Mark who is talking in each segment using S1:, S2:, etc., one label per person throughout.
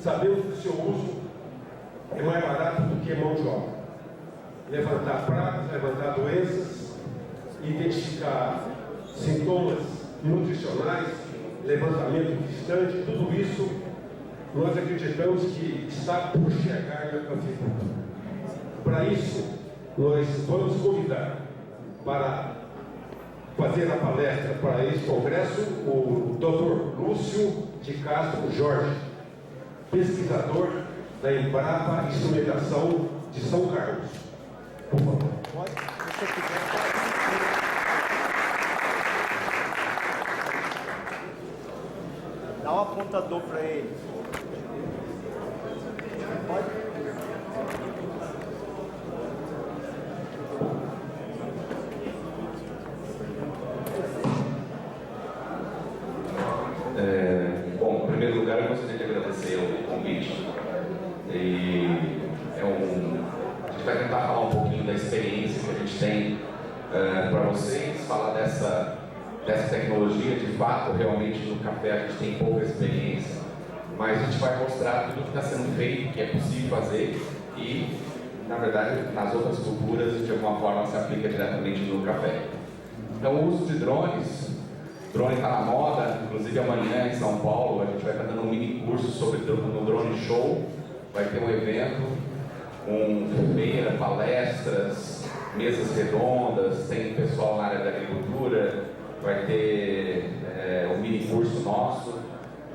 S1: sabemos que o seu uso é mais barato do que mão de obra. Levantar pragas, levantar doenças, identificar sintomas nutricionais, levantamento distante, tudo isso nós acreditamos que está por chegar na cafeicultura. Para isso, nós vamos convidar para fazer a palestra para esse congresso o Dr. Lúcio de Castro Jorge, pesquisador da Embrapa Instrumentação de São Carlos. Por favor.
S2: Pode, se você quiser. Dá um apontador para ele. Pode?
S3: Bom, em primeiro lugar, eu gostaria de agradecer o convite. E a gente vai tentar falar um pouquinho da experiência que a gente tem para vocês, falar dessa tecnologia. De fato, realmente no café a gente tem pouca experiência, mas a gente vai mostrar tudo que está sendo feito, que é possível fazer e, na verdade, nas outras culturas, de alguma forma se aplica diretamente no café. Então, o uso de drones. Drone está na moda, inclusive amanhã em São Paulo a gente vai estar dando um mini curso sobre no Drone Show. Vai ter um evento com feira, palestras, mesas redondas, tem pessoal na área da agricultura, vai ter um mini curso nosso,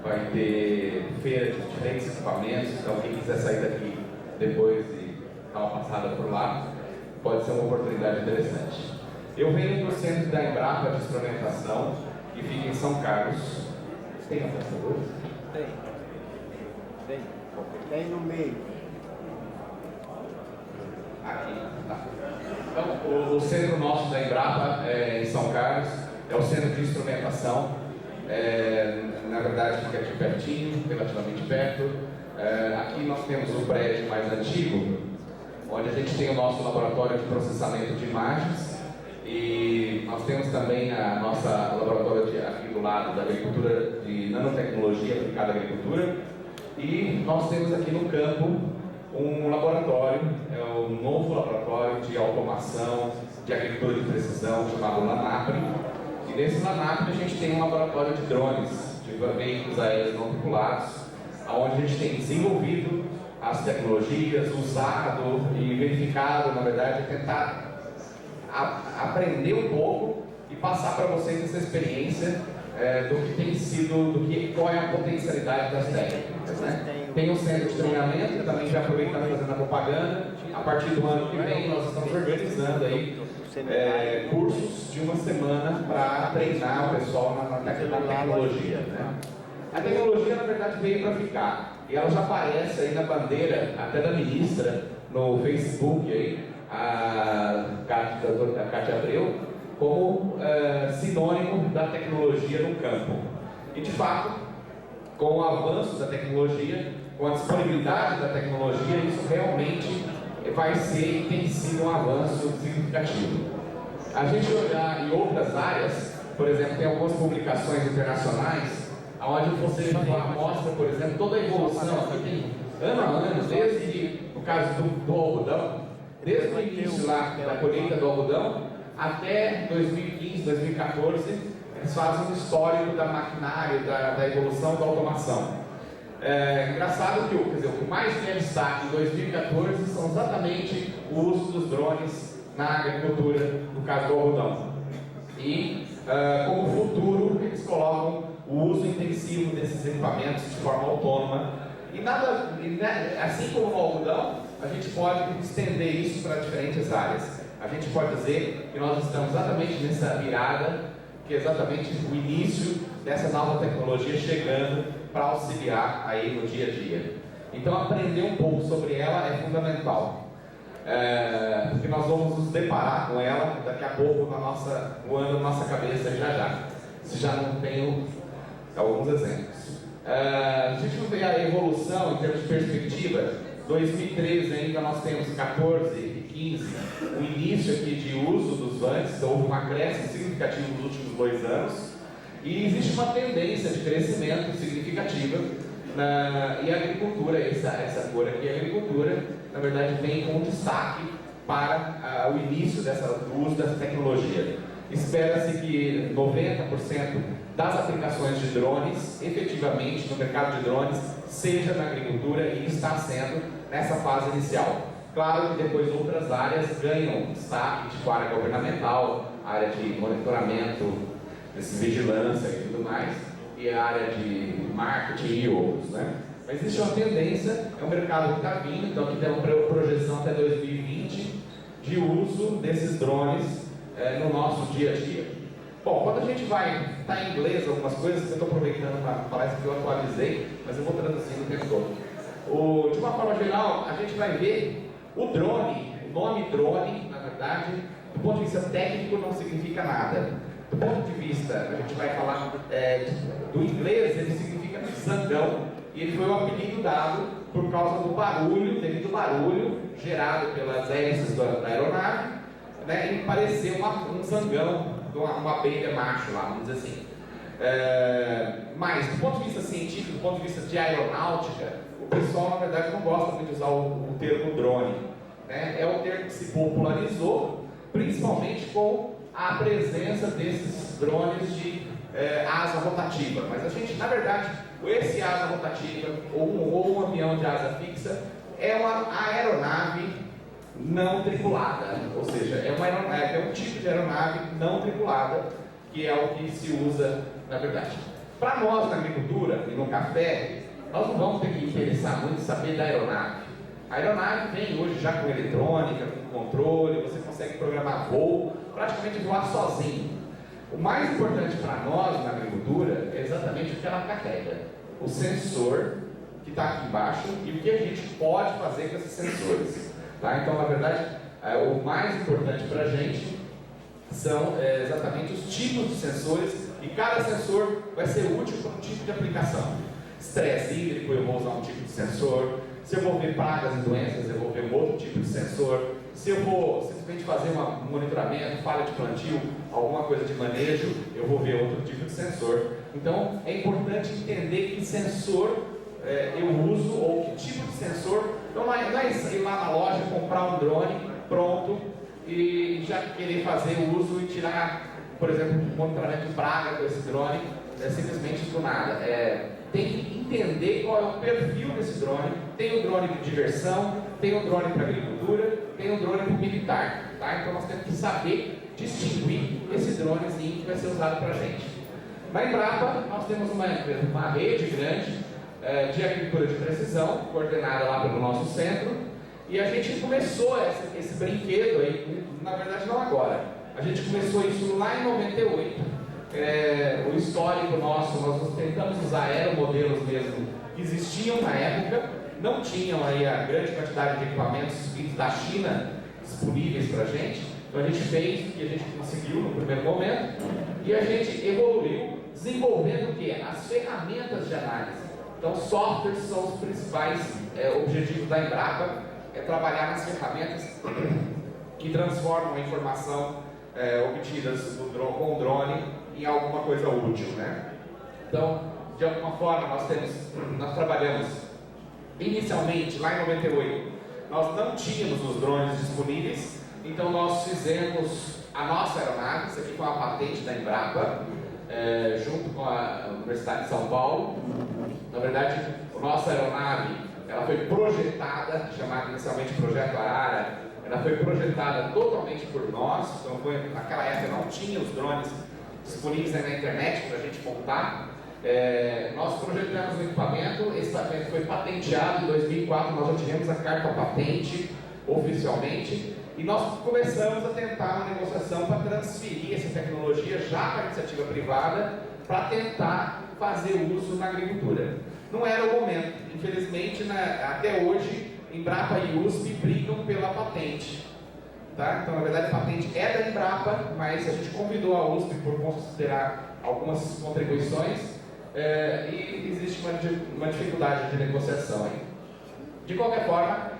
S3: vai ter feira de diferentes equipamentos. Então quem quiser sair daqui depois e dar uma passada por lá, pode ser uma oportunidade interessante. Eu venho do centro da Embrapa de Instrumentação, que fica em São Carlos. Tem apontadores?
S2: Tem no meio.
S3: Aqui, tá. Então, o centro nosso da Embrapa em São Carlos é o centro de instrumentação. Na verdade, fica aqui pertinho, relativamente perto. Aqui nós temos o prédio mais antigo, onde a gente tem o nosso laboratório de processamento de imagens. E nós temos também a nossa laboratório aqui do lado da agricultura de nanotecnologia aplicada à agricultura. E nós temos aqui no campo um laboratório, é o novo laboratório de automação de agricultura de precisão chamado LANAPRE. E nesse LANAPRE a gente tem um laboratório de drones, de veículos aéreos não tripulados, onde a gente tem desenvolvido as tecnologias, usado e verificado, na verdade, tentar aprender um pouco e passar para vocês essa experiência do que tem sido, qual é a potencialidade das técnicas, né? Tem um centro de treinamento, também já aproveitando fazendo a propaganda. A partir do ano que vem nós estamos organizando aí cursos de uma semana para treinar o pessoal na tecnologia, né? A tecnologia, na verdade, veio para ficar e ela já aparece aí na bandeira até da ministra no Facebook aí, a doutora Cátia Abreu, como sinônimo da tecnologia no campo. E de fato, com o avanço da tecnologia, com a disponibilidade da tecnologia, isso realmente vai ser e tem sido um avanço significativo. A gente olhar em outras áreas, por exemplo, tem algumas publicações internacionais, onde você mostra, por exemplo, toda a evolução que tem ano a ano, desde o caso do algodão, desde o início lá da colheita do algodão até 2015, 2014, eles fazem um histórico da maquinária, da evolução da automação. Engraçado que o que mais tem destaque em 2014 são exatamente o uso dos drones na agricultura, no caso do algodão. E como futuro, eles colocam o uso intensivo desses equipamentos de forma autônoma. Assim como no algodão, a gente pode estender isso para diferentes áreas. A gente pode dizer que nós estamos exatamente nessa virada, que é exatamente o início dessa nova tecnologia chegando para auxiliar aí no dia a dia. Então aprender um pouco sobre ela é fundamental, porque nós vamos nos deparar com ela daqui a pouco voando na nossa cabeça já. Se já não tenho alguns exemplos. A gente vê a evolução em termos de perspectiva. 2013 ainda nós temos 14 e 15, o início aqui de uso dos vantes, houve um acréscimo significativo nos últimos 2 anos, e existe uma tendência de crescimento significativa E a agricultura, essa cor aqui, a agricultura, na verdade, vem com destaque para o início do uso dessa tecnologia. Espera-se que 90% das aplicações de drones, efetivamente, no mercado de drones, seja na agricultura e está sendo nessa fase inicial. Claro que depois outras áreas ganham destaque, tipo a área governamental, a área de monitoramento, vigilância e tudo mais, e a área de marketing e outros, né? Mas existe uma tendência, é um mercado que está vindo, então aqui tem uma projeção até 2020 de uso desses drones no nosso dia a dia. Bom, quando a gente vai, está em inglês algumas coisas, eu estou aproveitando para falar isso que eu atualizei, mas eu vou traduzindo o tempo todo. De uma forma geral, a gente vai ver o drone, o nome drone, na verdade, do ponto de vista técnico não significa nada. Do ponto de vista, a gente vai falar do inglês, ele significa zangão, e ele foi um apelido dado por causa do barulho, devido ao barulho gerado pelas hélices da aeronave, né, ele parecia um zangão, uma abelha macho lá, vamos dizer assim. Mas, do ponto de vista científico, do ponto de vista de aeronáutica, o pessoal, na verdade, não gosta muito de usar o termo drone. Né? É o termo que se popularizou, principalmente com a presença desses drones de asa rotativa. Mas a gente, na verdade, esse asa rotativa, ou um avião de asa fixa, é uma aeronave não tripulada, ou seja, é um tipo de aeronave não tripulada, que é o que se usa na verdade. Para nós na agricultura e no café, nós não vamos ter que interessar muito em saber da aeronave. A aeronave vem hoje já com eletrônica, com controle, você consegue programar voo, praticamente voar sozinho. O mais importante para nós na agricultura é exatamente o que ela carrega, o sensor que está aqui embaixo e o que a gente pode fazer com esses sensores. Tá? Então, na verdade, o mais importante para a gente são exatamente os tipos de sensores, e cada sensor vai ser útil para um tipo de aplicação. Estresse hídrico, eu vou usar um tipo de sensor. Se eu vou ver pragas e doenças, eu vou ver um outro tipo de sensor. Se eu vou simplesmente fazer um monitoramento, falha de plantio, alguma coisa de manejo, eu vou ver outro tipo de sensor. Então, é importante entender que sensor eu uso, ou que tipo de sensor. Então não é ir lá na loja, comprar um drone pronto e já querer fazer o uso e tirar, por exemplo, um monitoramento de praga com esse drone, simplesmente do nada. Tem que entender qual é o perfil desse drone. Tem o drone de diversão, tem o drone para agricultura, tem o drone para militar. Tá? Então nós temos que saber distinguir esse dronezinho que vai ser usado para a gente. Na Embrapa, nós temos uma rede grande de agricultura de precisão, coordenada lá pelo nosso centro, e a gente começou esse brinquedo aí, na verdade não agora, a gente começou isso lá em 98, o histórico nosso, nós tentamos usar aeromodelos mesmo que existiam na época, não tinham aí a grande quantidade de equipamentos vindos da China disponíveis para a gente, então a gente fez o que a gente conseguiu no primeiro momento, e a gente evoluiu, desenvolvendo o quê? As ferramentas de análise. Então, softwares são os principais objetivos da Embrapa, trabalhar nas ferramentas que transformam a informação obtida com o drone em alguma coisa útil, né? Então, de alguma forma, nós trabalhamos inicialmente, lá em 98, nós não tínhamos os drones disponíveis, então nós fizemos a nossa aeronave, isso aqui foi uma patente da Embrapa, junto com a Universidade de São Paulo. Na verdade, a nossa aeronave, ela foi projetada, chamada inicialmente Projeto Arara, ela foi projetada totalmente por nós, então naquela época não tinha os drones disponíveis na internet para a gente montar. Nós projetamos o equipamento, esse equipamento foi patenteado em 2004, nós já tivemos a carta patente oficialmente, e nós começamos a tentar uma negociação para transferir essa tecnologia já para a iniciativa privada, para tentar fazer uso na agricultura. Não era o momento, infelizmente, até hoje, Embrapa e USP brigam pela patente. Tá? Então, na verdade, a patente é da Embrapa, mas a gente convidou a USP por considerar algumas contribuições e existe uma dificuldade de negociação aí. De qualquer forma,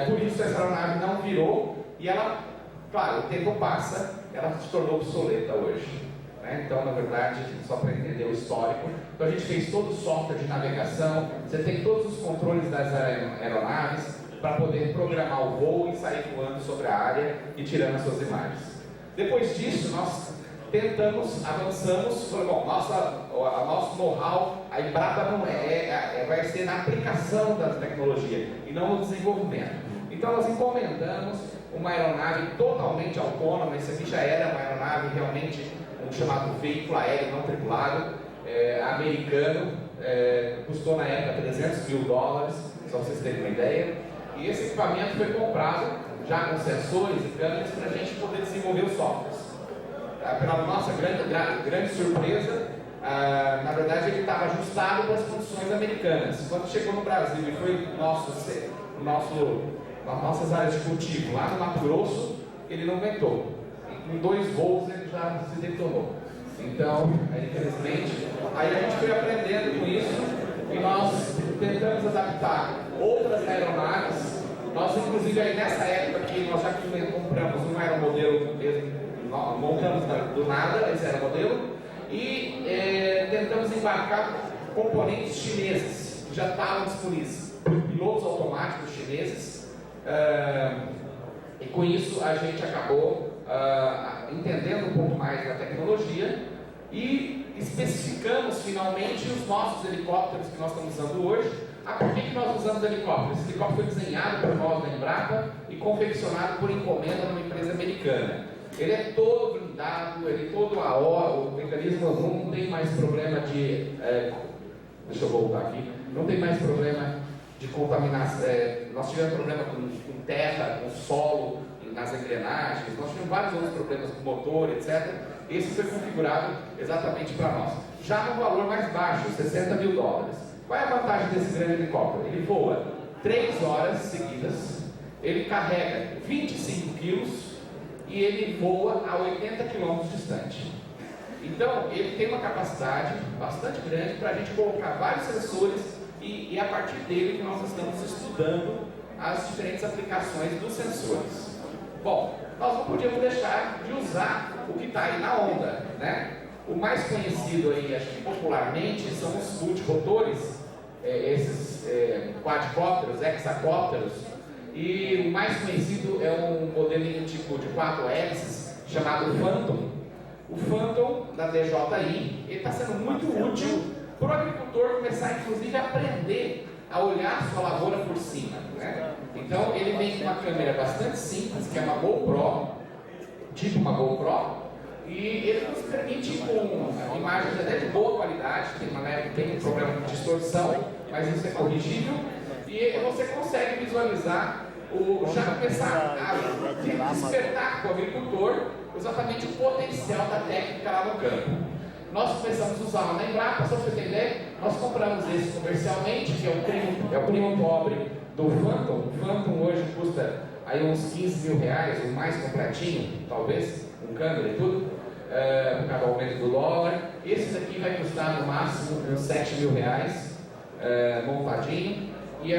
S3: por isso essa aeronave não virou e ela, claro, o tempo passa, ela se tornou obsoleta hoje. né? Então, na verdade, só para entender o histórico, então a gente fez todo o software de navegação, você tem todos os controles das aeronaves para poder programar o voo e sair voando sobre a área e tirando as suas imagens. Depois disso, nós tentamos, avançamos, bom, nosso know-how, a Embrapa não vai ser na aplicação da tecnologia e não no desenvolvimento. Então nós encomendamos uma aeronave totalmente autônoma, isso aqui já era uma aeronave realmente, um chamado veículo aéreo não tripulado, americano, custou na época $300 mil, só para vocês terem uma ideia, e esse equipamento foi comprado já com sensores e câmeras para a gente poder desenvolver os softwares. Pela nossa grande surpresa, na verdade ele estava ajustado para as condições americanas. Quando chegou no Brasil e foi nas nossas áreas de cultivo, lá no Mato Grosso, ele não aguentou. Em 2 voos ele já se detonou. Então, infelizmente, aí a gente foi aprendendo com isso e nós tentamos adaptar outras aeronaves. Nós, inclusive, aí nessa época aqui, nós já compramos um aeromodelo mesmo, montamos do nada esse aeromodelo e tentamos embarcar componentes chineses que já estavam disponíveis, pilotos automáticos chineses. E com isso a gente acabou entendendo um pouco mais da tecnologia e especificamos finalmente os nossos helicópteros que nós estamos usando hoje. Por que nós usamos helicópteros? Esse helicóptero foi desenhado por nós da Embrapa e confeccionado por encomenda numa empresa americana. Ele é todo blindado, ele é todo o mecanismo não tem mais problema de... deixa eu voltar aqui. Não tem mais problema de contaminação. Nós tivemos problema com terra, com solo, nas engrenagens, nós tivemos vários outros problemas com motor, etc. Esse foi configurado exatamente para nós. Já no valor mais baixo, $60 mil. Qual é a vantagem desse grande helicóptero? Ele voa 3 horas seguidas, ele carrega 25 quilos e ele voa a 80 quilômetros distante. Então, ele tem uma capacidade bastante grande para a gente colocar vários sensores e é a partir dele que nós estamos estudando as diferentes aplicações dos sensores. Bom, nós não podíamos deixar de usar o que está aí na onda, né? O mais conhecido aí, acho que popularmente, são os multirotores, esses quadcópteros, hexacópteros, e o mais conhecido é um modelinho tipo de 4 hélices chamado Phantom. O Phantom da DJI, ele está sendo muito útil para o agricultor começar, inclusive, a aprender a olhar a sua lavoura por cima, né? Então, ele vem com uma câmera bastante simples, que é uma GoPro, tipo uma GoPro, e ele nos permite, com imagens até de boa qualidade, tem um problema de distorção, mas isso é corrigível, e você consegue visualizar, já começar a despertar com o agricultor exatamente o potencial da técnica lá no campo. Nós começamos a usá-la na Embrapa, só para você entender, nós compramos esse comercialmente, que é o primo pobre do Phantom. O Phantom hoje custa aí uns $15 mil, o mais completinho, talvez, com câmera e tudo, por causa do aumento do dólar. Esse daqui vai custar no máximo uns $7 mil, montadinho. E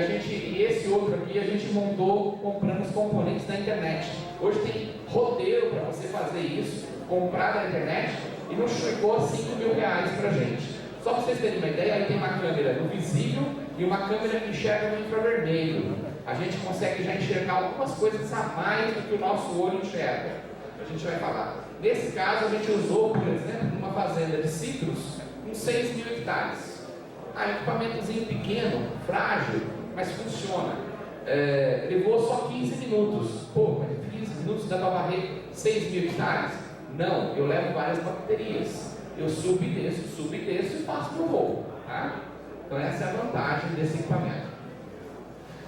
S3: esse outro aqui a gente montou comprando os componentes da internet. Hoje tem roteiro para você fazer isso, comprar da internet, e não chegou a $5 mil para a gente. Só para vocês terem uma ideia, aí tem uma câmera no visível e uma câmera que enxerga no infravermelho. A gente consegue já enxergar algumas coisas a mais do que o nosso olho enxerga. A gente vai falar. Nesse caso, a gente usou, por exemplo, numa fazenda de citros, uns 6 mil hectares. Equipamentozinho pequeno, frágil, mas funciona. Levou só 15 minutos. Pô, mas 15 minutos dá para varrer 6 mil hectares? Não, eu levo várias baterias. Eu subo e desço e faço meu voo. Tá? Então essa é a vantagem desse equipamento.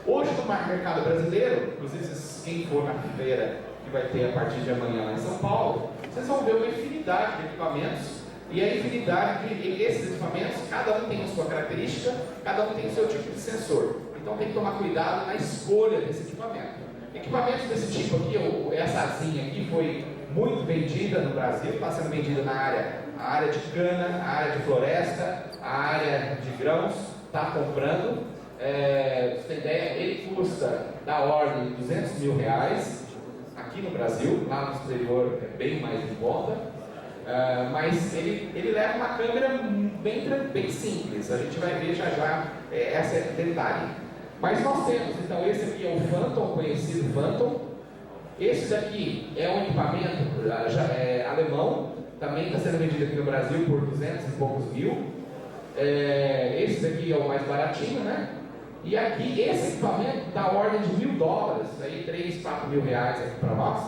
S3: Hoje no mercado brasileiro, inclusive quem for na feira que vai ter a partir de amanhã lá em São Paulo, vocês vão ver uma infinidade de equipamentos. E a infinidade desses equipamentos, cada um tem a sua característica, cada um tem o seu tipo de sensor. Então tem que tomar cuidado na escolha desse equipamento. Equipamentos desse tipo aqui, essa asinha aqui foi muito vendida no Brasil, está sendo vendida na área de cana, a área de floresta, a área de grãos, está comprando. Você tem ideia, ele custa da ordem de $200 mil aqui no Brasil, lá no exterior é bem mais em conta. Mas ele leva uma câmera bem simples. A gente vai ver já já essa detalhe. Mas nós temos, então, esse aqui é o Phantom, conhecido Phantom. Esse daqui é um equipamento alemão, também está sendo vendido aqui no Brasil por 200 e poucos mil. Esse daqui é o mais baratinho, né? E aqui, esse equipamento da ordem de $1.000, aí 3, 4 mil reais aqui para nós,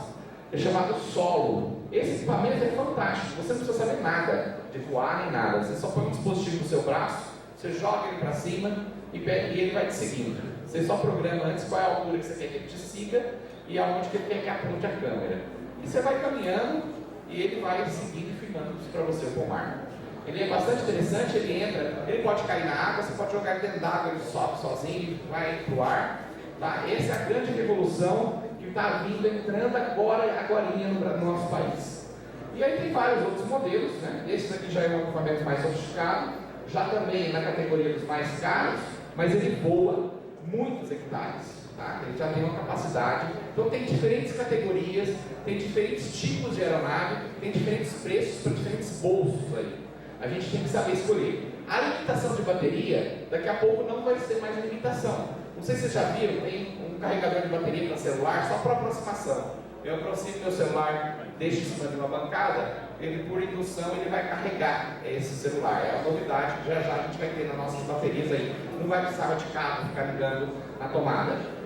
S3: é chamado Solo. Esse equipamento é fantástico, você não precisa saber nada de voar nem nada, você só põe um dispositivo no seu braço, você joga ele para cima e ele vai te seguindo. Você só programa antes qual é a altura que você quer que ele te siga e aonde que ele quer que aponte a câmera. E você vai caminhando e ele vai seguindo e filmando isso para você, o pomar. Ele é bastante interessante, ele pode cair na água, você pode jogar ele dentro d'água, ele sobe sozinho, vai pro ar. Tá? Essa é a grande revolução que está vindo, entrando agorinha no nosso país. E aí tem vários outros modelos, né? Esse aqui já é um equipamento mais sofisticado, já também na categoria dos mais caros, mas ele voa muitos hectares. Tá? Ele já tem uma capacidade. Então tem diferentes categorias, tem diferentes tipos de aeronave, tem diferentes preços para diferentes bolsos aí. A gente tem que saber escolher. A limitação de bateria, daqui a pouco não vai ser mais limitação. Não sei se vocês já viram, tem um carregador de bateria para celular só para aproximação. Eu aproximo meu celular, deixo em cima de uma bancada, ele por indução ele vai carregar esse celular. É uma novidade que já a gente vai ter nas nossas baterias aí. Não vai precisar de cabo ficar ligando na tomada.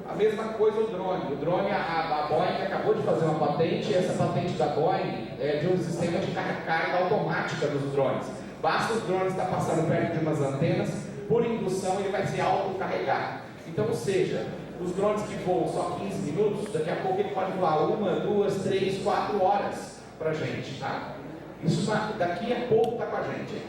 S3: A mesma coisa o drone. O drone, a Boeing acabou de fazer uma patente, e essa patente da Boeing é de um sistema de carga automática dos drones. Basta os drones estar passando perto de umas antenas, por indução ele vai se autocarregar. Então, ou seja, os drones que voam só 15 minutos, daqui a pouco ele pode voar 1, 2, 3, 4 horas para a gente, tá? Isso daqui a pouco está com a gente.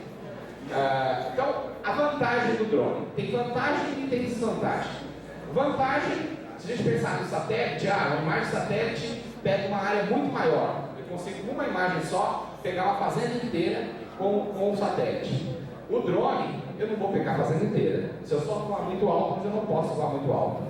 S3: Então, a vantagem do drone. Tem vantagem e tem desvantagem. Vantagem, se a gente pensar no satélite, uma imagem de satélite pega uma área muito maior. Eu consigo, com uma imagem só, pegar uma fazenda inteira com o satélite. O drone, eu não vou pegar a fazenda inteira. Se eu só voar muito alto, mas eu não posso voar muito alto.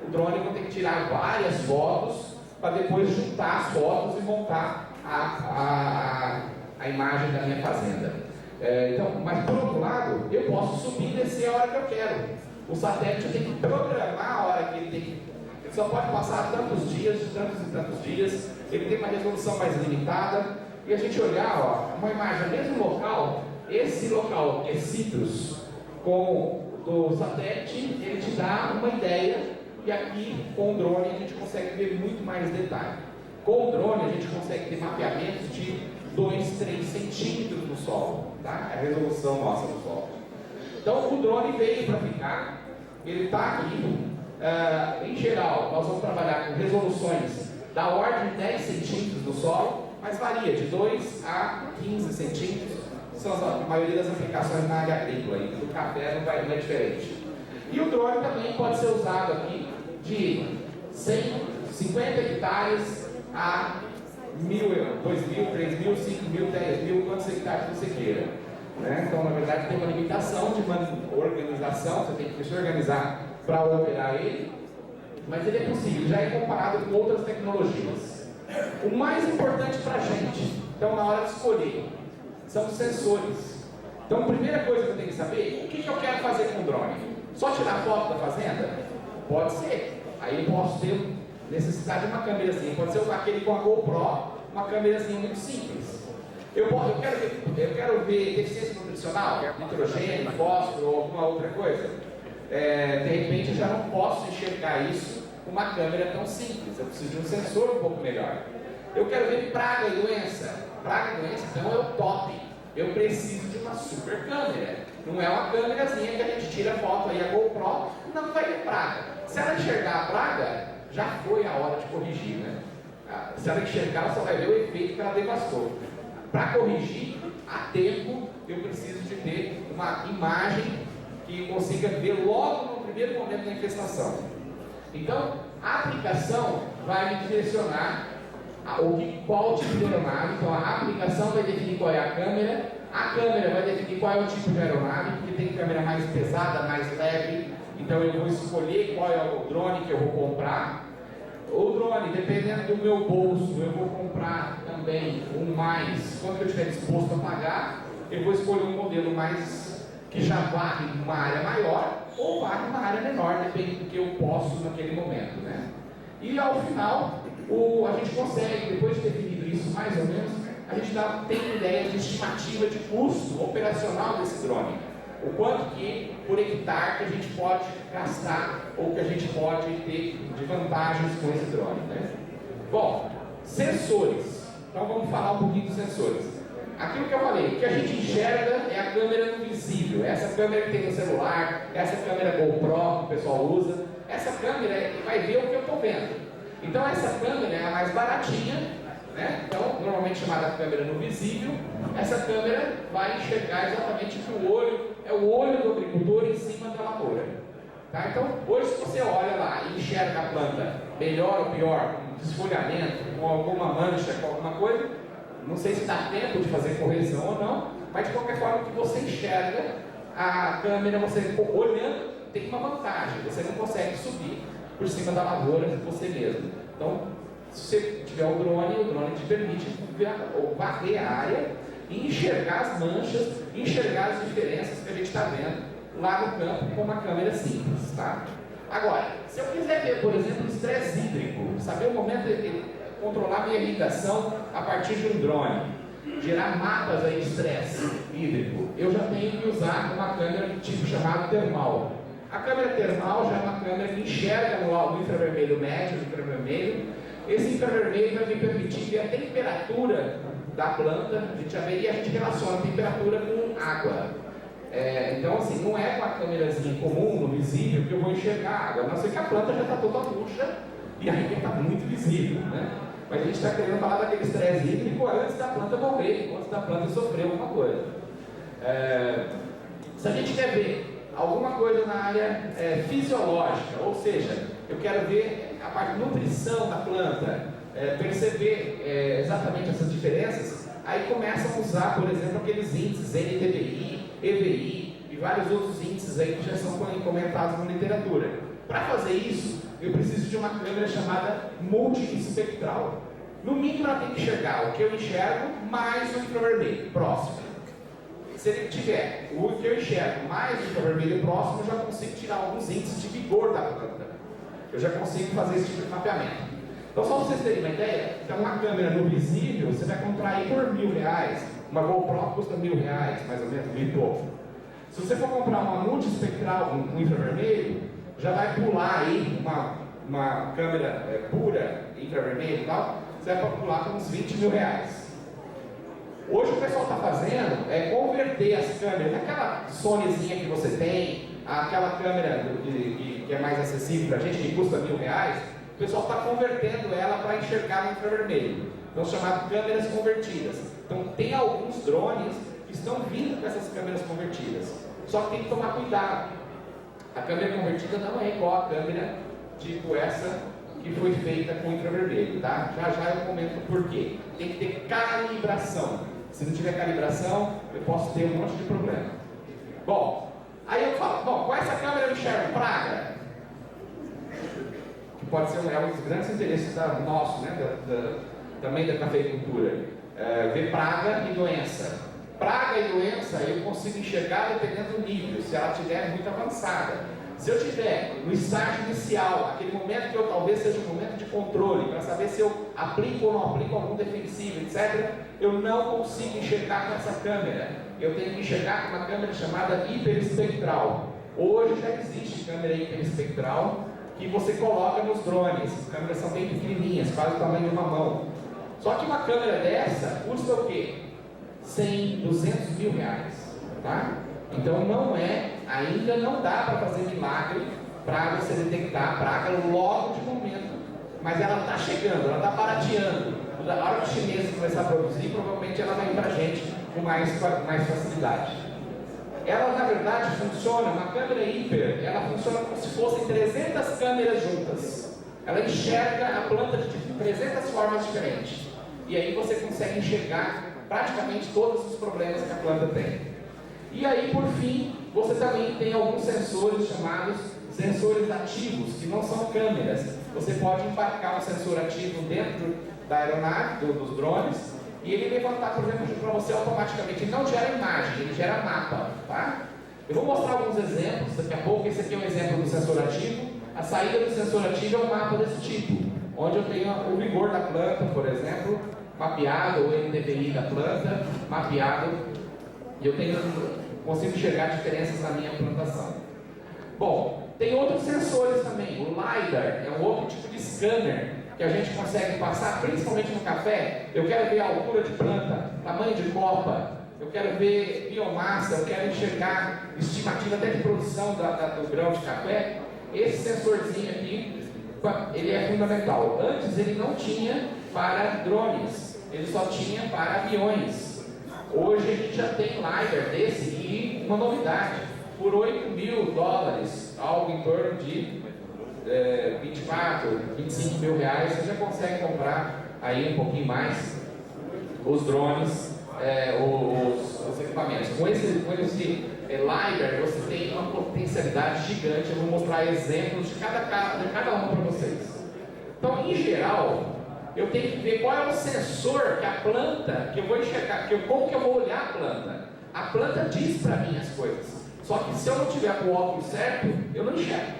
S3: O drone eu vou ter que tirar várias fotos para depois juntar as fotos e montar a imagem da minha fazenda. Então, mas por outro lado, eu posso subir e descer a hora que eu quero. O satélite tem que programar a hora que ele tem que. Ele só pode passar tantos dias, tantos e tantos dias. Ele tem uma resolução mais limitada. E a gente olhar, uma imagem no mesmo local, esse local é Citrus, com do satélite, ele te dá uma ideia. E aqui, com o drone, a gente consegue ver muito mais detalhe. Com o drone, a gente consegue ter mapeamentos de 2, 3 centímetros do solo. Tá? É a resolução nossa do solo. Então, o drone veio para ficar, ele está aqui. Em geral, nós vamos trabalhar com resoluções da ordem de 10 centímetros do solo, mas varia de 2 a 15 centímetros. São a maioria das aplicações na área agrícola, e do café não é diferente. E o drone também pode ser usado aqui de 50 hectares a 1.000, 2.000, 3.000, 5.000, 10.000, quantos hectares você queira. Né? Então, na verdade, tem uma limitação de uma organização, você tem que se organizar para operar ele, mas ele é possível, já é comparado com outras tecnologias. O mais importante para a gente, então, na hora de escolher, são os sensores. Então, a primeira coisa que eu tenho que saber, o que eu quero fazer com o drone? Só tirar foto da fazenda? Pode ser. Aí eu posso ter necessidade de uma câmerazinha. Pode ser aquele com a GoPro, uma câmerazinha muito simples. Eu quero ver deficiência nutricional, nitrogênio, fósforo ou alguma outra coisa. De repente eu já não posso enxergar isso com uma câmera tão simples. Eu preciso de um sensor um pouco melhor. Eu quero ver praga e doença. Praga e doença, então é o top. Eu preciso de uma super câmera. Não é uma câmerazinha que a gente tira foto aí, a GoPro não vai ver praga. Se ela enxergar a praga, já foi a hora de corrigir, né? Se ela enxergar, ela só vai ver o efeito que ela devastou. Para corrigir a tempo, eu preciso de ter uma imagem que consiga ver logo no primeiro momento da infestação. Então, a aplicação vai me direcionar qual tipo de aeronave. Então, a aplicação vai definir qual é a câmera vai definir qual é o tipo de aeronave, porque tem câmera mais pesada, mais leve. Então, eu vou escolher qual é o drone que eu vou comprar. O drone drone, dependendo do meu bolso, eu vou comprar também um mais, quanto eu estiver disposto a pagar, eu vou escolher um modelo mais que já varre uma área maior ou varre uma área menor, depende do que eu posso naquele momento, né? E ao final, a gente consegue, depois de ter definido isso mais ou menos, a gente tem ideia de estimativa de custo operacional desse drone. O quanto que por hectare que a gente pode gastar ou que a gente pode ter de vantagens com esse drone, né? Bom, sensores. Então vamos falar um pouquinho dos sensores. Aquilo que eu falei, o que a gente enxerga é a câmera visível. Essa câmera que tem no celular, essa câmera GoPro que o pessoal usa, essa câmera vai ver o que eu estou vendo. Então essa câmera é a mais baratinha, né? Então, normalmente chamada câmera no visível, essa câmera vai enxergar exatamente o que o olho, é o olho do agricultor em cima da lavoura. Tá? Então, hoje se você olha lá e enxerga a planta melhor ou pior, com desfolhamento, com alguma mancha, com alguma coisa, não sei se dá tempo de fazer correção ou não, mas de qualquer forma que você enxerga a câmera, você olhando, tem uma vantagem, você não consegue subir por cima da lavoura você mesmo. Então, se você tiver o drone te permite varrer a área e enxergar as manchas, enxergar as diferenças que a gente está vendo lá no campo com uma câmera simples, tá? Agora, se eu quiser ver, por exemplo, o estresse hídrico, saber o momento de controlar minha irrigação a partir de um drone, gerar mapas aí de estresse hídrico, eu já tenho que usar uma câmera do tipo chamado termal. A câmera termal já é uma câmera que enxerga no infravermelho médio, no infravermelho. Esse infravermelho vai me permitir ver a temperatura da planta, a gente já vê, e a gente relaciona a temperatura com água. Então, assim, não é com a câmerazinha comum, no visível, que eu vou enxergar a água, a não ser que a planta já está toda murcha e aí está muito visível, né? Mas a gente está querendo falar daquele estresse hídrico antes da planta morrer, antes da planta sofrer alguma coisa. Se a gente quer ver alguma coisa na área fisiológica, ou seja, eu quero ver a parte de nutrição da planta, perceber exatamente essas diferenças, aí começam a usar, por exemplo, aqueles índices NDVI, EVI e vários outros índices aí que já são comentados na literatura. Para fazer isso, eu preciso de uma câmera chamada multiespectral. No mínimo ela tem que enxergar o que eu enxergo mais o infravermelho próximo. Se ele tiver o que eu enxergo mais o infravermelho próximo, eu já consigo tirar alguns índices de vigor da planta. Eu já consigo fazer esse tipo de mapeamento. Então, só para vocês terem uma ideia, então uma câmera no visível você vai comprar aí por R$1.000. Uma GoPro custa R$1.000, mais ou menos, R$1.000 e pouco. Se você for comprar uma multiespectral, um infravermelho, já vai pular aí uma câmera pura, infravermelho e tal, você vai pular com uns R$20.000. Hoje o pessoal está fazendo é converter as câmeras, aquela Sonyzinha que você tem, aquela câmera que é mais acessível para a gente, que custa R$1.000, o pessoal está convertendo ela para enxergar no infravermelho. Então, chamadas câmeras convertidas. Então, tem alguns drones que estão vindo com essas câmeras convertidas. Só que tem que tomar cuidado. A câmera convertida não é igual a câmera tipo essa que foi feita com infravermelho, tá? Já eu comento o porquê. Tem que ter calibração. Se não tiver calibração, eu posso ter um monte de problema. Bom, aí eu falo, com essa câmera eu enxergo praga. Que pode ser um dos grandes interesses nosso, né? Também da cafeicultura. Ver praga e doença. Praga e doença eu consigo enxergar dependendo do nível, se ela estiver muito avançada. Se eu estiver no estágio inicial, aquele momento que eu talvez seja um momento de controle, para saber se eu aplico ou não aplico algum defensivo, etc., eu não consigo enxergar com essa câmera. Eu tenho que enxergar com uma câmera chamada hiperespectral. Hoje já existe câmera hiperespectral que você coloca nos drones. As câmeras são bem pequenininhas, quase o tamanho de uma mão. Só que uma câmera dessa custa o quê? 100, 200 mil reais. Tá? Então ainda não dá para fazer milagre para você detectar a praga logo de momento. Mas ela está chegando, ela está barateando. Na hora que os chineses começar a produzir, provavelmente ela vai vir para a gente com mais facilidade. Ela, na verdade, funciona, uma câmera hiper, ela funciona como se fossem 300 câmeras juntas. Ela enxerga a planta de 300 formas diferentes. E aí você consegue enxergar praticamente todos os problemas que a planta tem. E aí, por fim, você também tem alguns sensores chamados sensores ativos, que não são câmeras, você pode embarcar um sensor ativo dentro da aeronave, dos drones, e ele levantar, por exemplo, para você automaticamente. Ele não gera imagem, ele gera mapa, tá? Eu vou mostrar alguns exemplos daqui a pouco. Esse aqui é um exemplo do sensor ativo. A saída do sensor ativo é um mapa desse tipo, onde eu tenho o vigor da planta, por exemplo, mapeado, o NDVI da planta, mapeado, e eu consigo enxergar diferenças na minha plantação. Bom, tem outros sensores também. O LiDAR é um outro tipo de scanner que a gente consegue passar, principalmente no café. Eu quero ver a altura de planta, tamanho de copa, eu quero ver biomassa, eu quero enxergar estimativa até de produção do grão de café. Esse sensorzinho aqui, ele é fundamental. Antes ele não tinha para drones, ele só tinha para aviões. Hoje a gente já tem LiDAR desse e uma novidade, por $8.000, algo em torno de 24, 25 mil reais, você já consegue comprar aí um pouquinho mais os drones, os equipamentos. Com esse LiDAR você tem uma potencialidade gigante. Eu vou mostrar exemplos de cada um para vocês. Então, em geral, eu tenho que ver qual é o sensor que a planta, que eu vou enxergar, como que eu vou olhar a planta. A planta diz para mim as coisas. Só que se eu não tiver com o óculos certo, eu não enxergo,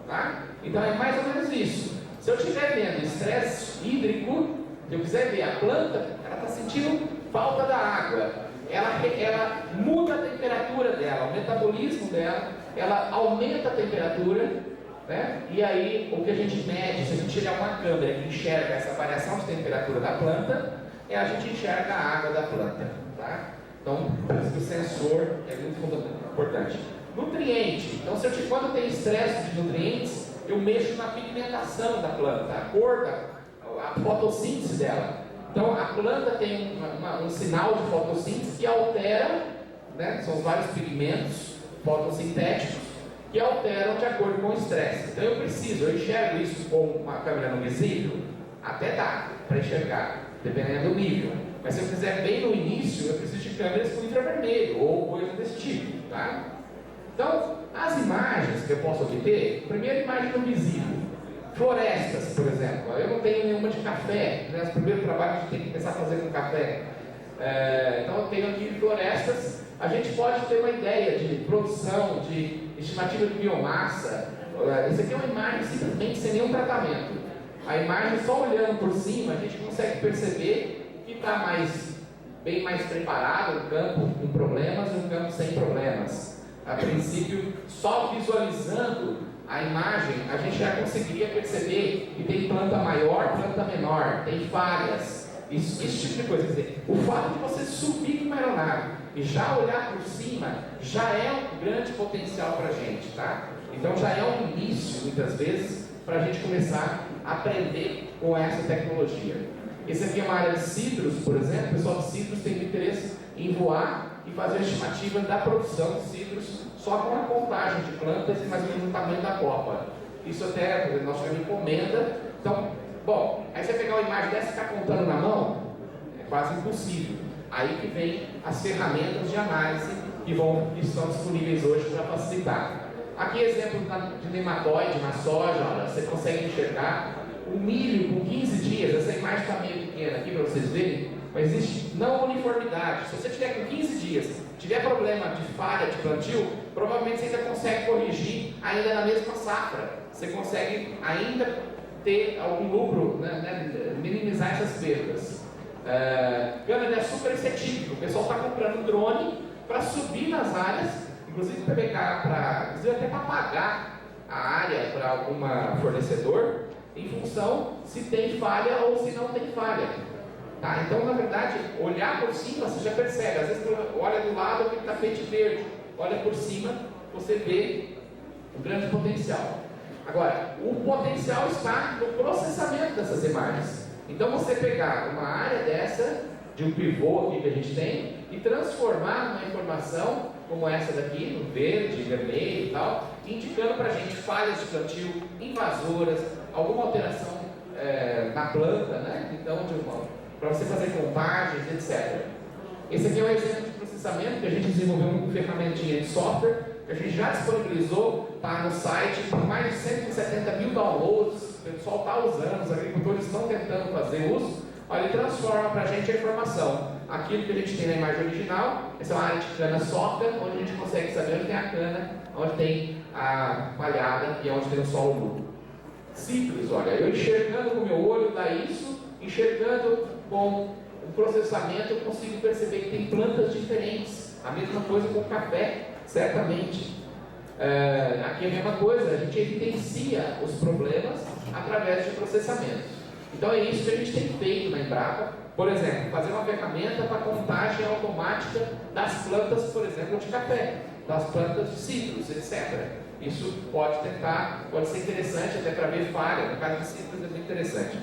S3: tá? Então é mais ou menos isso. Se eu estiver vendo estresse hídrico, se eu quiser ver a planta, ela está sentindo falta da água, ela muda a temperatura dela, o metabolismo dela, ela aumenta a temperatura, né? E aí o que a gente mede, se a gente tiver uma câmera que enxerga essa variação de temperatura da planta, a gente enxerga a água da planta, tá? Então, por isso que o sensor é muito importante. Nutriente. Então, quando tem estresse de nutrientes, eu mexo na pigmentação da planta, a cor, a fotossíntese dela. Então, a planta tem um sinal de fotossíntese que altera, né, são os vários pigmentos fotossintéticos que alteram de acordo com o estresse. Então, eu enxergo isso com uma câmera no visível? Até dá para enxergar, dependendo do nível. Mas se eu fizer bem no início, eu preciso de câmeras com infravermelho ou coisa desse tipo, tá? Então, as imagens que eu posso obter, primeiro imagem no visível. Florestas, por exemplo. Eu não tenho nenhuma de café, né? Os primeiros trabalhos a gente tem que começar a fazer com café. Então, eu tenho aqui florestas. A gente pode ter uma ideia de produção, de estimativa de biomassa. Isso aqui é uma imagem simplesmente sem nenhum tratamento. A imagem, só olhando por cima, a gente consegue perceber que está bem mais preparado um campo com problemas e um campo sem problemas. A princípio, só visualizando a imagem, a gente já conseguiria perceber que tem planta maior, planta menor, tem falhas, esse tipo de coisa. Quer dizer, o fato de você subir com uma aeronave e já olhar por cima, já é um grande potencial para a gente, tá? Então já é um início, muitas vezes, para a gente começar a aprender com essa tecnologia. Esse aqui é uma área de citros, por exemplo. O pessoal de citros tem interesse em voar e fazer a estimativa da produção de citros só com a contagem de plantas e mais ou menos o tamanho da copa. Isso até, por exemplo, nós tivemos encomenda. Então, bom, aí você pegar uma imagem dessa e ficar contando na mão, é quase impossível. Aí que vem as ferramentas de análise que estão disponíveis hoje para facilitar. Aqui exemplo de nematóide na soja, olha, você consegue enxergar o milho com 15 dias. Essa imagem está meio pequena aqui para vocês verem, mas existe não uniformidade. Se você tiver com 15 dias, tiver problema de falha de plantio, provavelmente você ainda consegue corrigir ainda na mesma safra. Você consegue ainda ter algum lucro, né, minimizar essas perdas. Cana de açúcar, isso é típico. O pessoal está comprando drone para subir nas áreas, inclusive para pegar, até para pagar a área para algum fornecedor, em função se tem falha ou se não tem falha. Tá? Então, na verdade, olhar por cima você já percebe. Às vezes você olha do lado que está feito verde, olha por cima, você vê o grande potencial. Agora, o potencial está no processamento dessas imagens. Então, você pegar uma área dessa, de um pivô aqui que a gente tem, e transformar numa informação como essa daqui, no verde, vermelho e tal, indicando para a gente falhas de plantio, invasoras, alguma alteração na planta, né? Então, para você fazer contagens, etc. Esse aqui é um exemplo de processamento que a gente desenvolveu uma ferramentinha de software, que a gente já disponibilizou, está no site, com mais de 170 mil downloads, pessoal está usando, os agricultores estão tentando fazer uso, olha, ele transforma para a gente a informação. Aquilo que a gente tem na imagem original, essa é uma área de cana-soca, onde a gente consegue saber onde tem a cana, onde tem a palhada e onde tem o solo nu. Simples, olha, eu enxergando com o meu olho dá isso, enxergando com o processamento eu consigo perceber que tem plantas diferentes. A mesma coisa com o café, certamente. Aqui é a mesma coisa, a gente evidencia os problemas através de processamentos. Então é isso que a gente tem feito na Embrapa. Por exemplo, fazer uma ferramenta para contagem automática das plantas, por exemplo, de café, das plantas de citros, etc. Isso pode ser interessante até para ver falha. No caso de citros é muito interessante.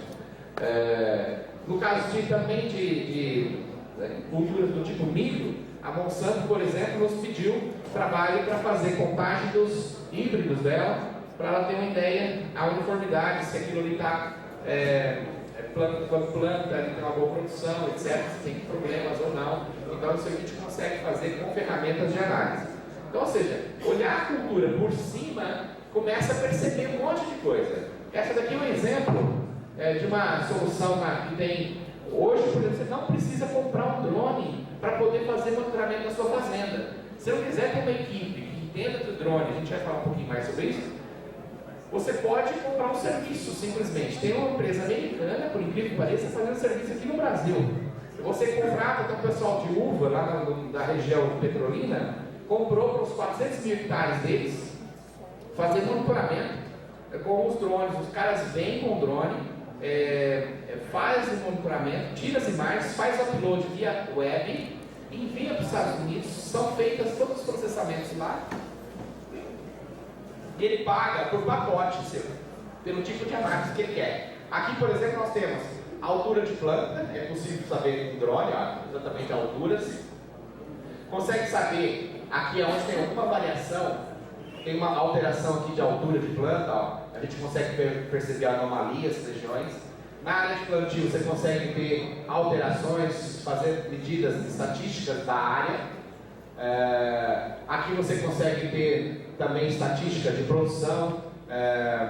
S3: No caso também de culturas do tipo milho, a Monsanto, por exemplo, nos pediu trabalho para fazer contagem dos híbridos dela, para ela ter uma ideia, a uniformidade, se aquilo ali está planta, ele tem uma boa produção, etc., se tem problemas ou não. Então isso a gente consegue fazer com ferramentas de análise. Então, ou seja, olhar a cultura por cima, começa a perceber um monte de coisa. Essa daqui é um exemplo de uma solução que tem hoje, por exemplo, você não precisa comprar um drone para poder fazer monitoramento da sua fazenda. Se eu quiser ter uma equipe que entenda do drone, a gente vai falar um pouquinho mais sobre isso, você pode comprar um serviço, simplesmente. Tem uma empresa americana, por incrível que pareça, fazendo serviço aqui no Brasil. Você contrata, tem um pessoal de uva lá da região petrolina, comprou para os 400 mil hectares deles, fazer monitoramento com os drones. Os caras vêm com o drone, faz o monitoramento, tira as imagens, faz o upload via web, envia para os Estados Unidos, são feitos todos os processamentos lá, e ele paga por pacote seu, pelo tipo de análise que ele quer. Aqui, por exemplo, nós temos a altura de planta, é possível saber com drone, exatamente alturas. Consegue saber aqui onde tem alguma variação, tem uma alteração aqui de altura de planta, a gente consegue perceber anomalias, regiões. Na área de plantio você consegue ter alterações, fazer medidas estatísticas da área. Aqui você consegue ter também estatística de produção,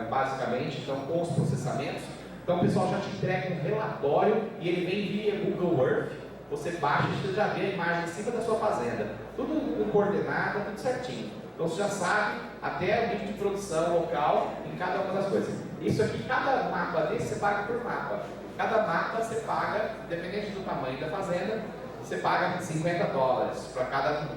S3: basicamente, então com os processamentos. Então o pessoal já te entrega um relatório e ele vem via Google Earth. Você baixa e você já vê a imagem em cima da sua fazenda. Tudo com coordenada, tudo certinho. Então você já sabe até o nível de produção local em cada uma das coisas. Isso aqui, cada mapa desse você paga por mapa. Cada mapa você paga, dependendo do tamanho da fazenda, você paga $50 para cada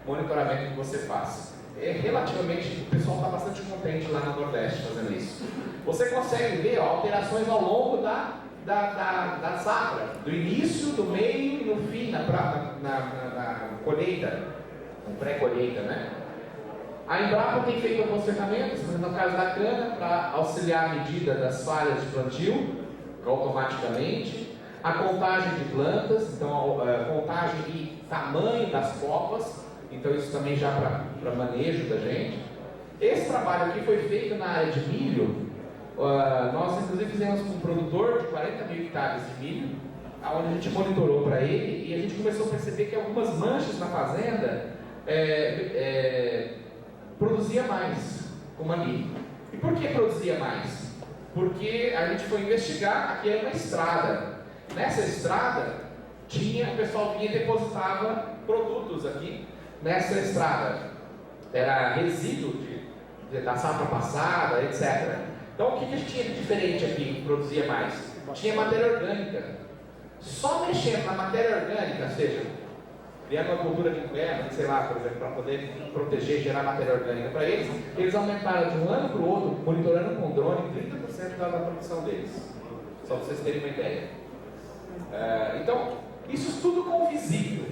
S3: monitoramento que você faz. Relativamente, o pessoal está bastante contente lá no Nordeste fazendo isso. Você consegue ver alterações ao longo da safra, do início, do meio e no fim, na colheita, na pré-colheita, né? A Embrapa tem feito algumas ferramentas, por exemplo, no caso da cana, para auxiliar a medida das falhas de plantio, automaticamente, a contagem de plantas, então a contagem e tamanho das copas, então isso também já para manejo da gente. Esse trabalho aqui foi feito na área de milho. Nós inclusive fizemos com um produtor de 40 mil hectares de milho, onde a gente monitorou para ele e a gente começou a perceber que algumas manchas na fazenda produzia mais, como ali. E por que produzia mais? Porque a gente foi investigar, aqui era uma estrada. Nessa estrada, o pessoal vinha e depositava produtos aqui nessa estrada. Era resíduo da safra passada, etc. Então o que a gente tinha de diferente aqui que produzia mais? Tinha matéria orgânica. Só mexendo na matéria orgânica, ou seja, criando uma cultura de inverno, sei lá, por exemplo, para poder proteger e gerar matéria orgânica para eles, eles aumentaram de um ano para o outro, monitorando com drone, 30% da produção deles. Só para vocês terem uma ideia. Então, isso tudo com visível.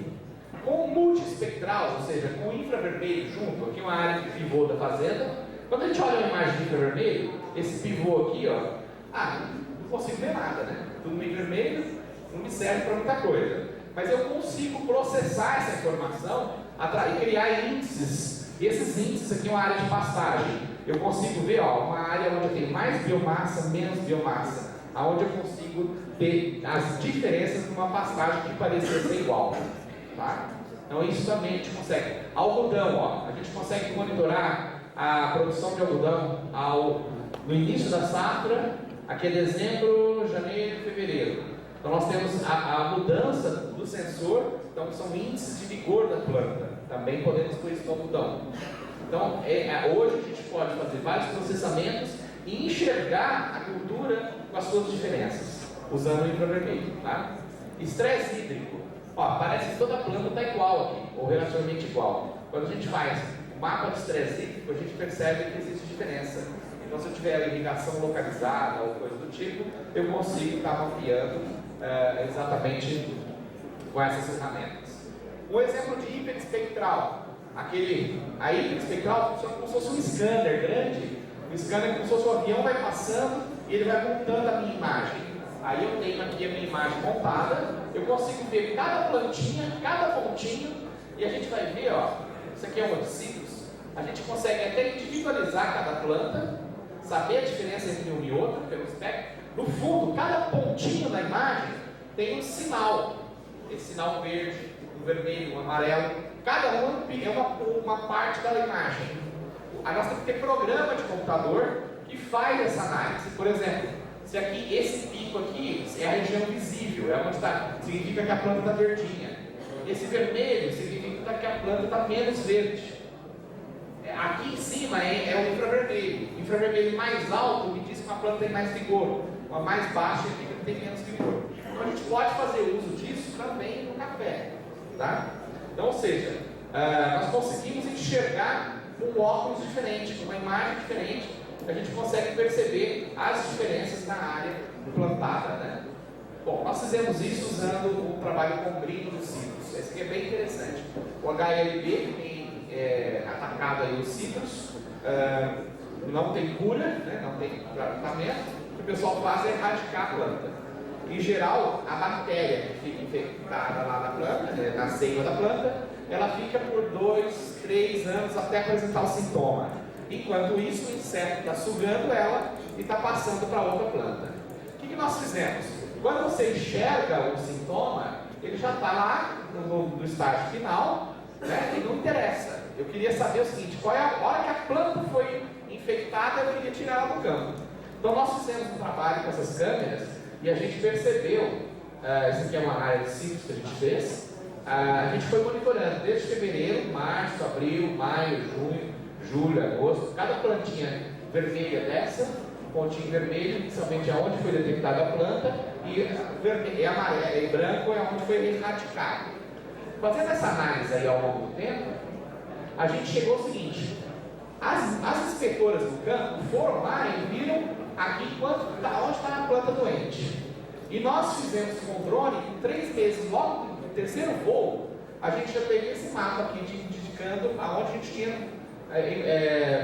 S3: Com multiespectral, ou seja, com infravermelho junto, aqui uma área de pivô da fazenda. Quando a gente olha uma imagem de infravermelho, esse pivô aqui, não consigo ver nada, né? Tudo meio vermelho, não me serve para muita coisa. Mas eu consigo processar essa informação e criar índices. E esses índices aqui é uma área de pastagem. Eu consigo ver uma área onde eu tenho mais biomassa, menos biomassa. Onde eu consigo ter as diferenças numa pastagem que parecia ser igual. Tá? Então isso também a gente consegue. Algodão, a gente consegue monitorar a produção de algodão no início da safra, aqui é dezembro, janeiro, fevereiro. Então nós temos a mudança do sensor, então são índices de vigor da planta. Também podemos pôr isso no algodão. Então hoje a gente pode fazer vários processamentos e enxergar a cultura com as suas diferenças, usando o infravermelho. Tá? Estresse hídrico. Ó, parece que toda planta está igual aqui, ou relativamente igual. Quando a gente faz o mapa de estresse hídrico, a gente percebe que existe diferença. Então, se eu tiver irrigação localizada ou coisa do tipo, eu consigo estar mapeando exatamente com essas ferramentas. Um exemplo de hiperespectral. A hiperespectral funciona como se fosse um scanner grande. O scanner é como se fosse um avião, vai passando e ele vai montando a minha imagem. Aí eu tenho aqui a minha imagem montada, eu consigo ver cada plantinha, cada pontinho, e a gente vai ver, ó, isso aqui é um ciclos, a gente consegue até individualizar cada planta, saber a diferença entre um e outro, pelo espectro. No fundo, cada pontinho da imagem tem um sinal, esse sinal verde, um vermelho, um amarelo, cada um é uma parte da imagem. Aí nós temos que ter programa de computador que faz essa análise. Por exemplo, se aqui, esse pico aqui é a região visível, é onde está, significa que a planta está verdinha. Esse vermelho significa que a planta está menos verde. Aqui em cima é o infravermelho. O infravermelho mais alto me diz que uma planta tem mais vigor. Uma mais baixa indica que tem menos vigor. Então a gente pode fazer uso disso também no café. Tá? Então, ou seja, nós conseguimos enxergar com óculos diferentes, com uma imagem diferente, a gente consegue perceber as diferenças na área plantada, né? Bom, nós fizemos isso usando o trabalho com brinco dos citros. Esse aqui é bem interessante. O HLB que tem atacado aí os citros, não tem cura, né? Não tem tratamento. O que o pessoal faz é erradicar a planta. Em geral, a bactéria que fica infectada lá na planta, né, na seiva da planta, ela fica por 2, 3 anos até apresentar o sintoma. Enquanto isso, o inseto está sugando ela e está passando para outra planta. O que nós fizemos? Quando você enxerga o sintoma, ele já está lá no estágio final, né, e não interessa. Eu queria saber o seguinte, qual é a hora que a planta foi infectada, eu queria tirar ela do campo. Então nós fizemos um trabalho com essas câmeras e a gente percebeu, isso aqui é uma área de ciclos que a gente fez, a gente foi monitorando desde fevereiro, março, abril, maio, junho, julho, agosto, cada plantinha vermelha dessa, pontinho vermelho, inicialmente é onde foi detectada a planta, e amarelo e branco é onde foi erradicado. Fazendo essa análise aí ao longo do tempo, a gente chegou ao seguinte, as inspetoras do campo foram lá e viram aqui onde está a planta doente. E nós fizemos com o drone, em 3 meses, logo no terceiro voo, a gente já teve esse mapa aqui indicando aonde a gente tinha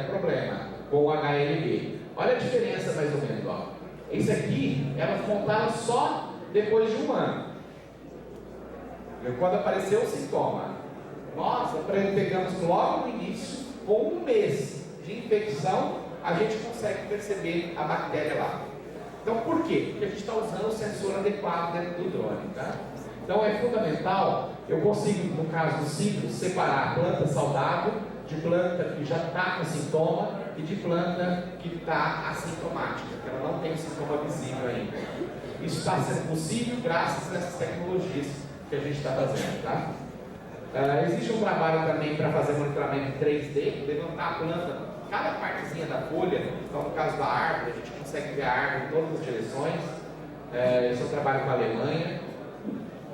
S3: problema com o HLB. Olha a diferença mais ou menos, ó. Esse aqui, elas montaram só depois de 1 ano. Quando apareceu o sintoma. Nós pegamos logo no início, com 1 mês de infecção, a gente consegue perceber a bactéria lá. Então por quê? Porque a gente está usando o sensor adequado dentro do drone, tá? Então é fundamental, eu consigo, no caso do ciclo, separar a planta saudável de planta que já está com sintoma e de planta que está assintomática, que ela não tem sintoma visível ainda. Isso está sendo possível graças a essas tecnologias que a gente está fazendo, tá? Existe um trabalho também para fazer monitoramento em 3D, levantar a planta, cada partezinha da folha. Então no caso da árvore, a gente consegue ver a árvore em todas as direções. Esse é um trabalho com a Alemanha.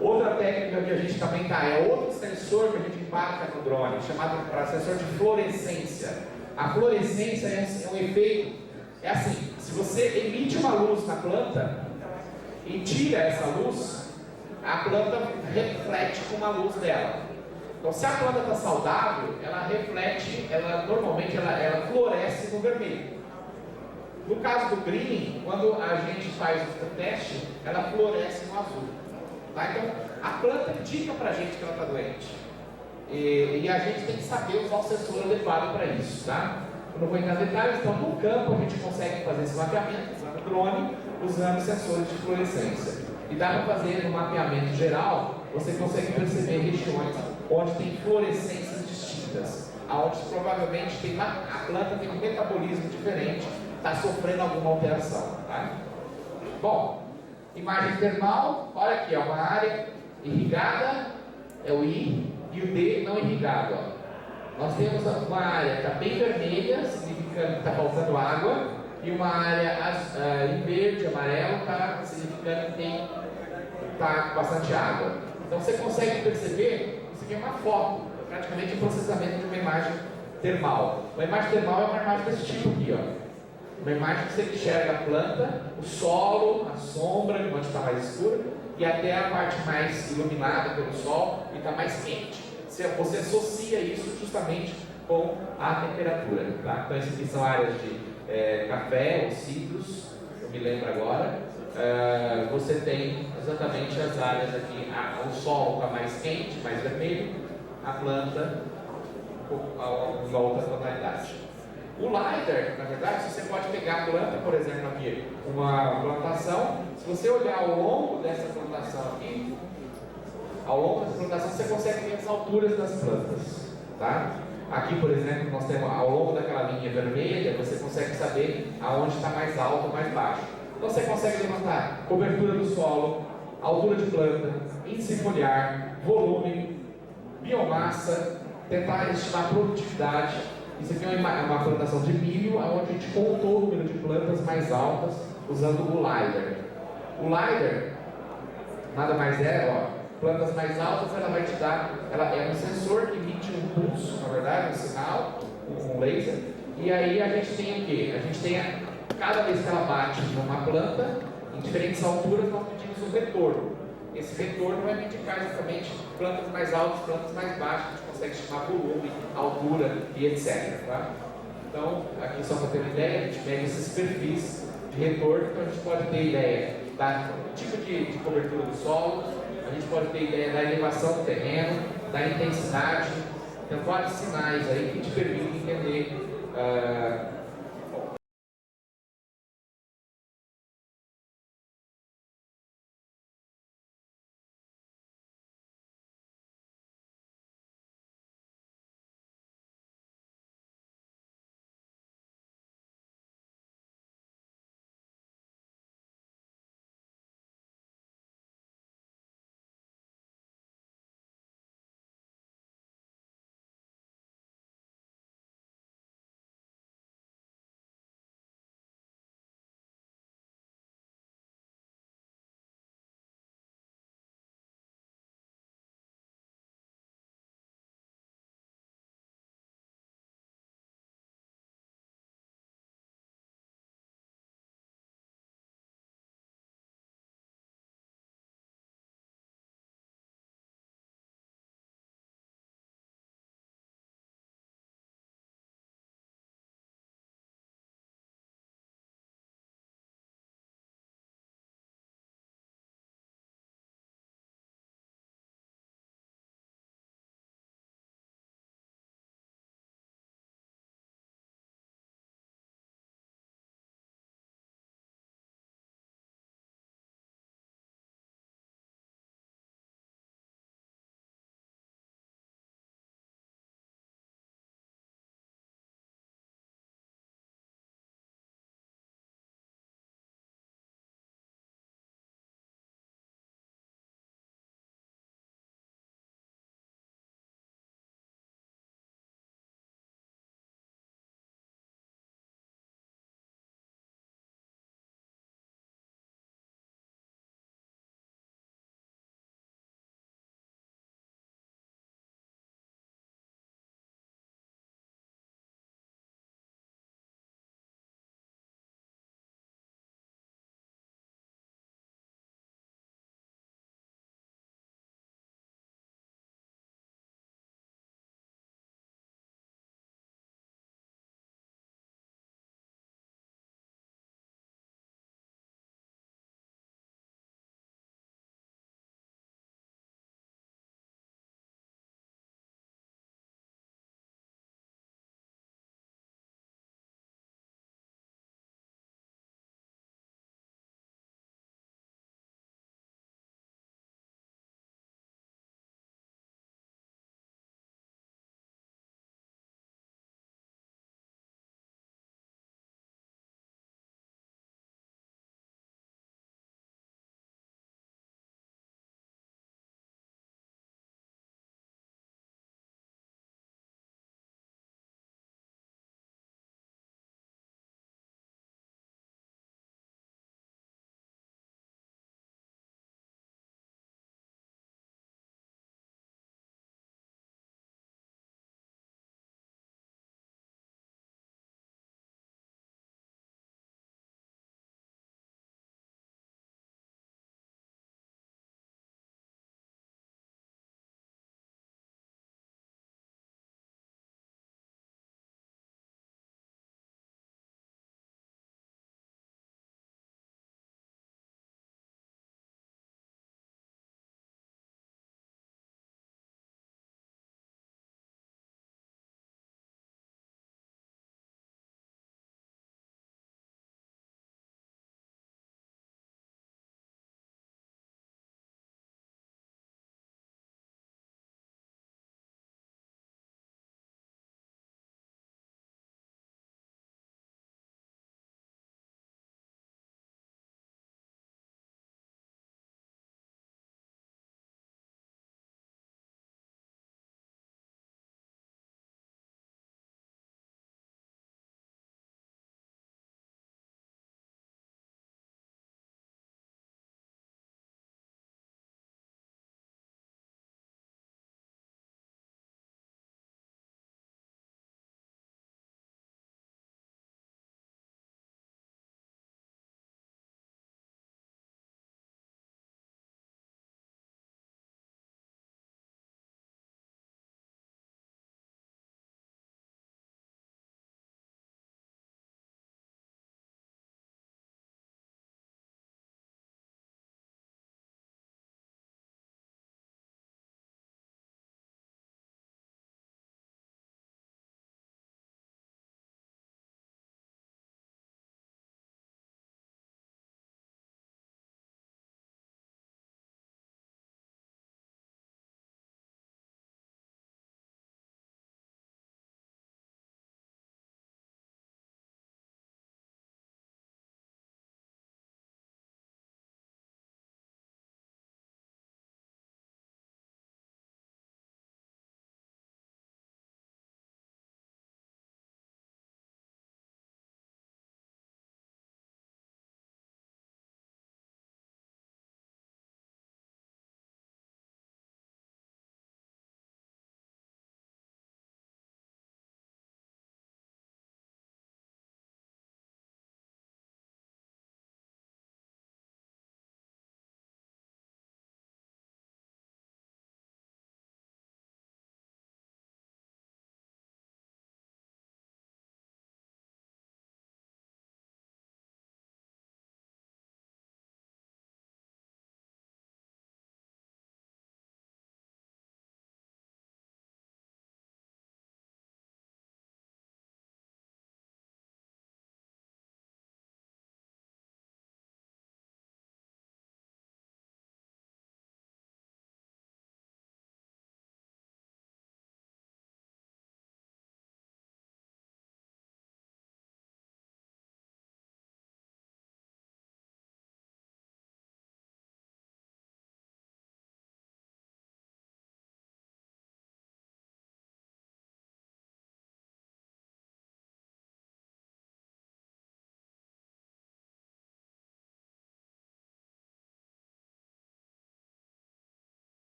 S3: Outra técnica que a gente também é outro sensor que a gente embarca no drone, chamado para sensor de fluorescência. A fluorescência é um efeito, é assim, se você emite uma luz na planta e tira essa luz, a planta reflete com uma luz dela. Então se a planta está saudável, ela reflete, normalmente ela floresce no vermelho. No caso do green, quando a gente faz o teste, ela floresce no azul. Tá? Então, a planta indica para a gente que ela está doente. E a gente tem que saber usar o sensor adequado para isso. Tá? Eu não vou entrar em detalhes, então no campo a gente consegue fazer esse mapeamento usando o drone, usando sensores de fluorescência. E dá para fazer no mapeamento geral, você consegue perceber regiões onde tem fluorescências distintas, onde provavelmente a planta tem um metabolismo diferente está sofrendo alguma alteração. Tá? Bom, imagem termal, olha aqui, uma área irrigada, é o I, e o D não irrigado. Ó. Nós temos uma área que está bem vermelha, significando que está faltando água, e uma área em verde, amarelo, está significando que está com bastante água. Então você consegue perceber, isso aqui é uma foto, praticamente o processamento de uma imagem termal. Uma imagem termal é uma imagem desse tipo aqui, ó. Uma imagem que você enxerga a planta, o solo, a sombra, onde está mais escuro, e até a parte mais iluminada pelo sol e está mais quente. Você associa isso justamente com a temperatura. Tá? Então, essas aqui são áreas de café ou citros, eu me lembro agora. Você tem exatamente as áreas aqui, o solo está mais quente, mais vermelho, a planta em outra tonalidade. O LiDAR, na verdade, você pode pegar a planta, por exemplo, aqui, uma plantação. Se você olhar ao longo dessa plantação aqui, ao longo dessa plantação você consegue ver as alturas das plantas. Tá? Aqui, por exemplo, nós temos ao longo daquela linha vermelha, você consegue saber aonde está mais alto ou mais baixo. Então você consegue levantar cobertura do solo, altura de planta, índice foliar, volume, biomassa, tentar estimar a produtividade. Isso aqui é uma plantação de milho, onde a gente contou o número de plantas mais altas usando o LiDAR. O LiDAR nada mais plantas mais altas, ela vai te dar, ela é um sensor que emite um pulso, na verdade, um sinal, um laser, e aí a gente tem o quê? A gente tem, cada vez que ela bate numa planta, em diferentes alturas, nós medimos um retorno. Esse retorno vai me indicar exatamente plantas mais altas, plantas mais baixas, a gente consegue estimar volume, altura e etc. Tá? Então, aqui só para ter uma ideia, a gente mede esses perfis de retorno, então a gente pode ter ideia do tipo de cobertura do solo, a gente pode ter ideia da elevação do terreno, da intensidade, então vários sinais aí que te permitem entender